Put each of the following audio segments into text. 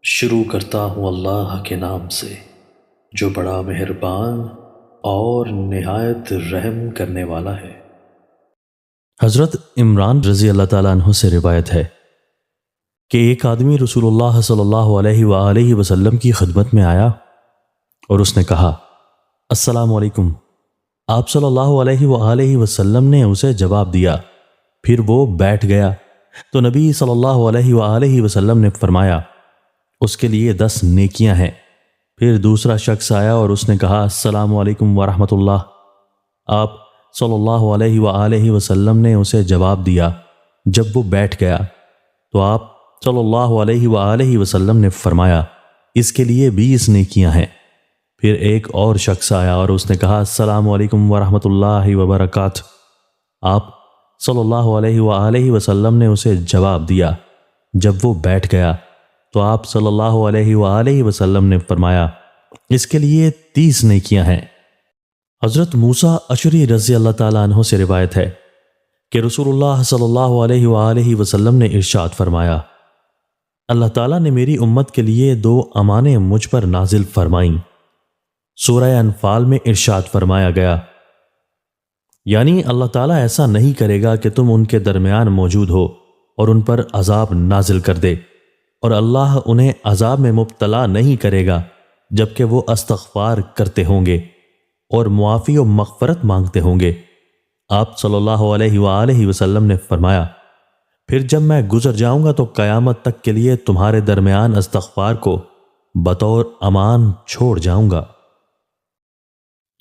شروع کرتا ہوں اللہ کے نام سے جو بڑا مہربان اور نہایت رحم کرنے والا ہے۔ حضرت عمران رضی اللہ تعالیٰ عنہ سے روایت ہے کہ ایک آدمی رسول اللہ صلی اللہ علیہ وآلہ وسلم کی خدمت میں آیا اور اس نے کہا السلام علیکم۔ آپ صلی اللہ علیہ وآلہ وسلم نے اسے جواب دیا، پھر وہ بیٹھ گیا تو نبی صلی اللہ علیہ وآلہ وسلم نے فرمایا اس کے لیے 10 نیکیاں ہیں۔ پھر دوسرا شخص آیا اور اس نے کہا السلام علیکم ورحمۃ اللہ۔ آپ صلی اللہ علیہ وآلہ وسلم نے اسے جواب دیا جب وہ بیٹھ گیا تو آپ صلی اللہ علیہ وآلہ وسلم نے فرمایا اس کے لیے 20 نیکیاں ہیں۔ پھر ایک اور شخص آیا اور اس نے کہا السلام علیکم ورحمۃ اللہ وبرکاتہ۔ آپ صلی اللہ علیہ وآلہ وسلم نے اسے جواب دیا جب وہ بیٹھ گیا تو آپ صلی اللہ علیہ وآلہ وسلم نے فرمایا اس کے لیے 30 نیکیاں ہیں۔ حضرت موسیٰ اشعری رضی اللہ تعالیٰ عنہ سے روایت ہے کہ رسول اللہ صلی اللہ علیہ وآلہ وسلم نے ارشاد فرمایا اللہ تعالیٰ نے میری امت کے لیے 2 امانیں مجھ پر نازل فرمائیں۔ سورہ انفال میں ارشاد فرمایا گیا یعنی اللہ تعالیٰ ایسا نہیں کرے گا کہ تم ان کے درمیان موجود ہو اور ان پر عذاب نازل کر دے، اور اللہ انہیں عذاب میں مبتلا نہیں کرے گا جبکہ وہ استغفار کرتے ہوں گے اور معافی و مغفرت مانگتے ہوں گے۔ آپ صلی اللہ علیہ وآلہ وسلم نے فرمایا پھر جب میں گزر جاؤں گا تو قیامت تک کے لیے تمہارے درمیان استغفار کو بطور امان چھوڑ جاؤں گا۔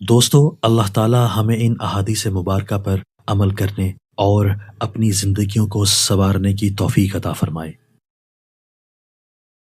دوستو، اللہ تعالی ہمیں ان احادیث مبارکہ پر عمل کرنے اور اپنی زندگیوں کو سنوارنے کی توفیق عطا فرمائے۔